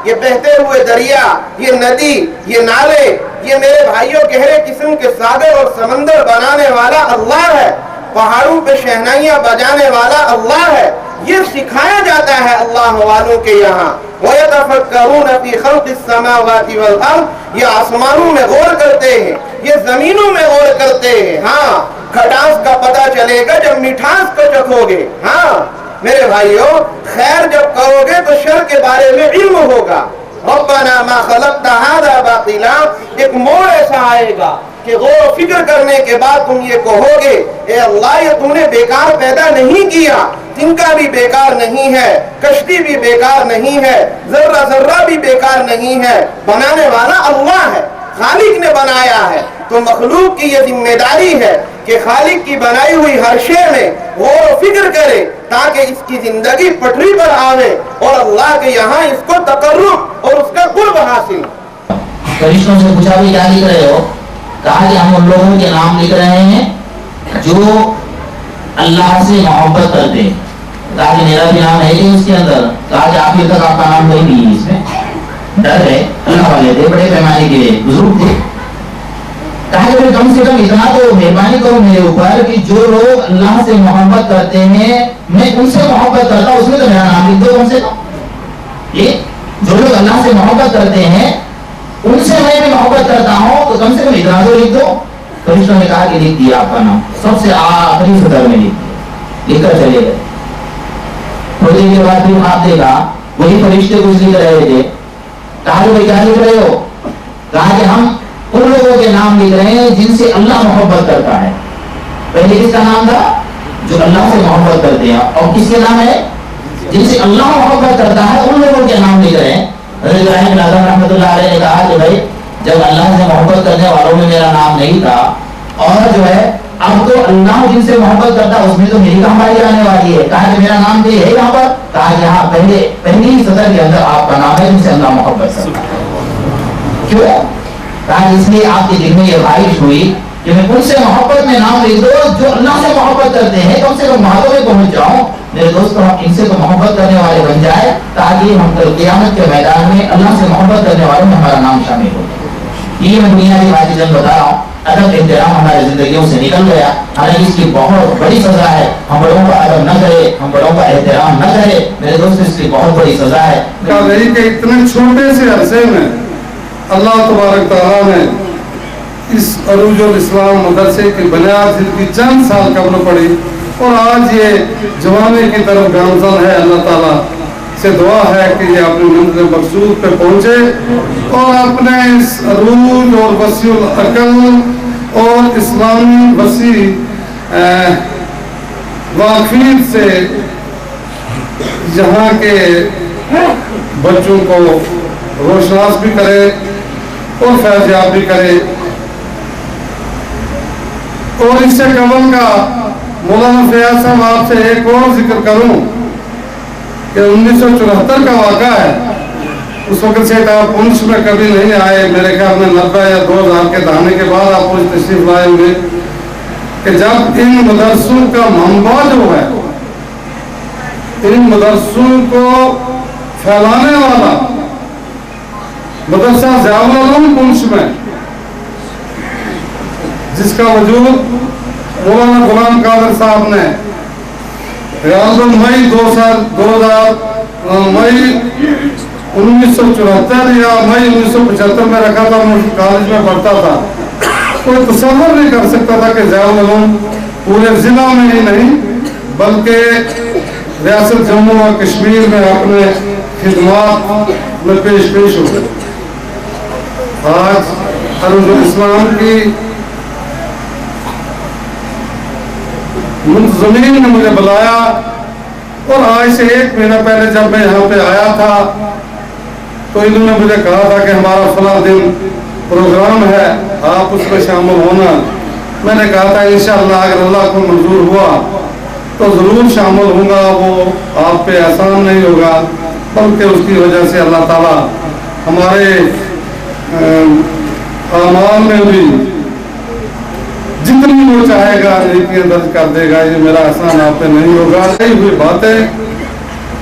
یہ بہتے ہوئے دریا، یہ ندی، یہ نالے، یہ میرے بھائیوں گہرے قسم کے ساگر اور سمندر بنانے والا اللہ ہے، پہاڑوں پہ شہنائیاں بجانے والا اللہ ہے۔ یہ سکھایا جاتا ہے اللہ والوں کے یہاں۔ وَيَتَفَكَّرُونَ فِي خَلْقِ السَّمَاوَاتِ وَالْأَرْضِ، یہ آسمانوں میں غور کرتے ہیں، یہ زمینوں میں غور کرتے ہیں۔ ہاں، کھٹاس کا پتہ چلے گا جب مٹھاس کو چکھو گے۔ ہاں میرے بھائیوں، خیر جب کرو گے تو شر کے بارے میں علم ہوگا۔ ربنا ما خلقت هذا باطلا، ایک موڑ ایسا آئے گا کہ غور و فکر کرنے کے بعد تم یہ کہو گے اے اللہ، یہ تم نے بیکار پیدا نہیں کیا، تنکا بھی بیکار نہیں ہے، کشتی بھی بیکار نہیں ہے، ذرہ ذرہ بھی بیکار نہیں ہے، بنانے والا اللہ ہے، خالق نے بنایا ہے۔ تو مخلوق کی یہ ذمہ داری ہے کہ خالق کی بنائی ہوئی ہر شے میں غور و فکر کرے تاکہ اس کی زندگی پٹری پر آوے اور اللہ کے یہاں اس کو تقرب اور اس کا قرب حاصل۔ فرشتوں سے پوچھا بھی کیا لکھ رہے ہو؟ کہا کہ ہم ان لوگوں کے نام لکھ رہے ہیں جو اللہ سے محبت کرتے ہیں۔ کہا کہ میرا بھی نام ہے کہ اس کے اندر؟ کہا کہ آخر تک آپ کا نام کوئی نہیں ہے اس میں۔ ڈر ہے، اللہ والے تھے، بڑے پیمانے کے بزرگ تھے۔ کہا کہ کم سے کم اتنا تو مہربانی کرو میرے اوپر کہ جو لوگ اللہ سے محبت کرتے ہیں میں ان سے محبت کرتا ہوں، اس میں تو میرا نام لکھ دو کم سے کم۔ یہ جو لوگ اللہ سے محبت کرتے ہیں ان سے میں بھی محبت کرتا ہوں تو کم سے کم اتنا تو لکھ دو۔ فرشتوں نے کہا کہ لکھ دیا آپ کا نام، سب سے آخری سطر میں لکھ دیا، لکھ کر چلے گئے۔ تھوڑی دیر کے بعد پھر آپ دیکھا وہی فرشتے کچھ لکھ رہے تھے۔ کہا کہ بھائی کیا لکھ رہے ہو؟ کہا کہ ہم ان لوگوں کے نام لکھ رہے ہیں جن سے اللہ محبت کرتا ہے۔ پہلے کس کا نام تھا؟ جو اللہ سے محبت کرتے ہیں۔ اور کس کے نام ہے؟ جن سے اللہ محبت کرتا ہے ان لوگوں کے نام لکھ رہے ہیں۔ حضرت ابراہیم بن اعظم رحمۃ اللہ علیہ نے کہا کہ بھائی جب اللہ سے محبت کرنے والوں میں میرا نام نہیں تھا اور جو ہے اب تو اللہ جن سے محبت کرتا ہے اس میں تو میری کہاں باری آنے والی ہے، کہا کہ میرا نام بھی ہے یہاں پر؟ کہا کہ ہاں پہلی سطر کے اندر آپ کا نام ہے جن سے اللہ محبت کرتا ہے۔ کیوں؟ کہا اس لیے آپ کے دل میں یہ خواہش ہوئی کہ میں ان سے محبت میں نام لکھ دو جو اللہ سے محبت کرتے ہیں، کم سے کم وہاں میں پہنچ جاؤں۔ میرے دوستوں ہم ان سے تو محبت کرنے والے بن جائے تاکہ ہم کل قیامت کے میدان میں اللہ سے محبت کرنے والوں میں ہمارا نام شامل ہو۔ یہ میں دنیا کی باتیں جب بتا رہا ہوں، ادب احترام ہماری زندگیوں سے نکل گیا، حالانکہ اس کی بہت بڑی سزا ہے۔ ہم بڑوں کا ادب نہ کرے، ہم بڑوں کا احترام نہ کرے، میرے دوست اس کی بہت بڑی سزا ہے۔ کہ اتنے چھوٹے سے عرصے میں اللہ تبارک تعالیٰ نے اس عروج الاسلام مدرسے کی بنیاد جن کی چند سال قبل پڑی اور آج یہ جوانی کی طرف گامزن ہے۔ اللہ تعالیٰ سے دعا ہے کہ یہ اپنی منزل مقصود پہ پہنچے اور اپنے اس عروج اور وسیع العقل اور اسلامی وسیع واقفیت سے یہاں کے بچوں کو روشناس بھی کرے اور فیض یاب بھی کرے۔ اور اس سے قبل کا مولانا فیاض صاحب آپ سے ایک اور ذکر کروں کہ 1974 کا واقعہ ہے۔ اس وقت سے آپ پنچ میں کبھی نہیں آئے، میرے خیال میں 90 یا 2000 کے دہانے کے بعد آپ پنچ تشریف لائے ہوئے کہ جب ان مدرسوں کا منبع جو ہے، ان مدرسوں کو پھیلانے والا مدرسہ ضیاء العلوم پنچ میں، جس کا وجود مولانا غلام قادر صاحب نے مئی 1974 یا مئی 1975 میں رکھا تھا۔ میں کالج میں پڑھتا تھا، کوئی تصور نہیں کر سکتا تھا کہ ضیاء العلوم پورے ضلع میں ہی نہیں بلکہ ریاست جموں و کشمیر میں اپنے خدمات میں پیش ہو گئے۔ آج عروج الاسلام کی منتظمین نے مجھے بلایا اور آج سے 1 مہینہ پہلے جب میں یہاں پہ آیا تھا تو انہوں نے مجھے کہا تھا کہ ہمارا فلاں دن پروگرام ہے، آپ اس میں شامل ہونا۔ میں نے کہا تھا انشاءاللہ اگر اللہ کو منظور ہوا تو ضرور شامل ہوں گا۔ وہ آپ پہ آسان نہیں ہوگا بلکہ اس کی وجہ سے اللہ تعالیٰ ہمارے اعمال میں بھی جتنی وہ چاہے گا نیکیاں درج کر دے گا۔ یہ میرا احسان آپ پہ نہیں ہوگا۔ کئی ہوئی باتیں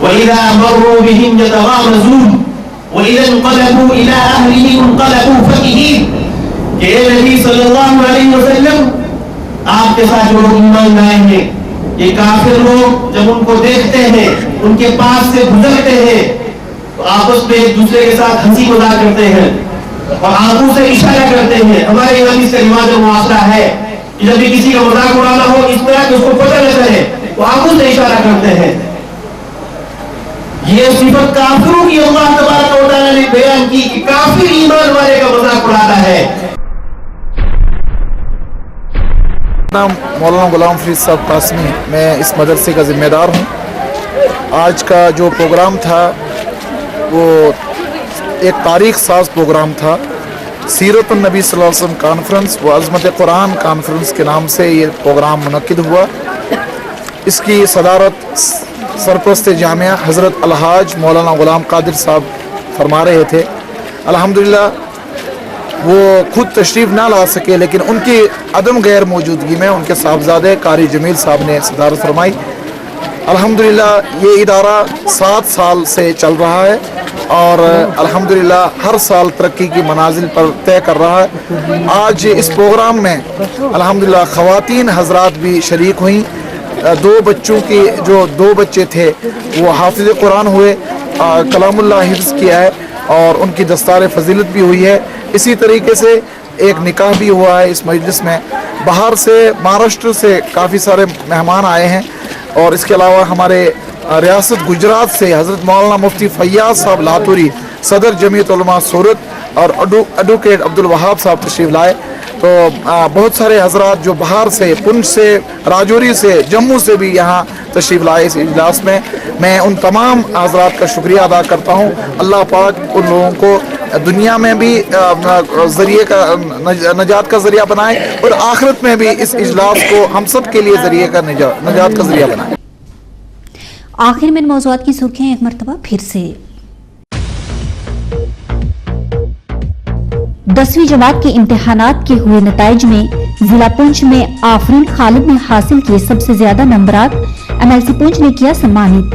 وَإِذَا مَرُّوا بِهِمْ يَتَغَامَزُونَ وَإِذَا انقلبوا إِلَى أَهْلِهِمْ انقلبوا فَكِهِينَ کہ اے نبی صلی اللہ علیہ وسلم، آپ کے ساتھ جو لوگ ایمان لائے ہیں، یہ کافر لوگ جب ان کو دیکھتے ہیں، ان کے پاس سے گزرتے ہیں، تو آپس میں ایک دوسرے کے ساتھ ہنسی مذاق کرتے ہیں اور آنکھوں سے اشارہ کرتے ہیں۔ ہمارے یہاں اس کا رواج اور معاشرہ ہے کہ جب بھی کسی کا مذاق اڑانا ہو اس طرح کہ اس کو پتہ نہ چلے تو آنکھوں سے اشارہ کرتے ہیں۔ یہ صفت کافروں کی اللہ تبارک و تعالیٰ نے بیان کی کہ کافر ایمان والے کا مذاق اڑاتا ہے۔ نام مولانا غلام فرید صاحب قاسمی، میں اس مدرسے کا ذمہ دار ہوں۔ آج کا جو پروگرام تھا وہ ایک تاریخ ساز پروگرام تھا، سیرت النبی صلی اللہ علیہ وسلم کانفرنس و عظمت قرآن کانفرنس کے نام سے یہ پروگرام منعقد ہوا۔ اس کی صدارت سرپرست جامعہ حضرت الحاج مولانا غلام قادر صاحب فرما رہے تھے۔ الحمدللہ وہ خود تشریف نہ لا سکے، لیکن ان کی عدم غیر موجودگی میں ان کے صاحبزادے قاری جمیل صاحب نے صدارت فرمائی۔ الحمدللہ یہ ادارہ 7 سال سے چل رہا ہے اور الحمدللہ ہر سال ترقی کی منازل پر طے کر رہا ہے۔ آج اس پروگرام میں الحمدللہ خواتین حضرات بھی شریک ہوئیں۔ 2 بچوں کی جو 2 بچے تھے وہ حافظ قرآن ہوئے، کلام اللہ حفظ کیا ہے اور ان کی دستار فضیلت بھی ہوئی ہے۔ اسی طریقے سے ایک نکاح بھی ہوا ہے اس مجلس میں۔ باہر سے مہاراشٹر سے کافی سارے مہمان آئے ہیں اور اس کے علاوہ ہمارے ریاست گجرات سے حضرت مولانا مفتی فیاض صاحب لاتوری، صدر جمعیت علماء سورت اور ایڈوکیٹ عبدالوہاب صاحب تشریف لائے۔ تو بہت سارے حضرات جو باہر سے، پنچ سے، راجوری سے، جموں سے بھی یہاں تشریف لائے اس اجلاس میں۔ میں ان تمام حضرات کا شکریہ ادا کرتا ہوں۔ اللہ پاک ان لوگوں کو دنیا میں بھی ذریعے کا نجات کا ذریعہ بنائے اور آخرت میں بھی اس اجلاس کو ہم سب کے لیے ذریعے کا نجات کا ذریعہ بنائے۔ آخر میں ان موضوعات کی سرخیاں ایک مرتبہ پھر سے۔ 10ویں جماعت کے امتحانات کے ہوئے نتائج میں ضلع پونچھ میں آفرین خالد نے حاصل کیے سب سے زیادہ نمبرات، MLC پونچھ نے کیا سمانت۔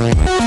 We'll be right back.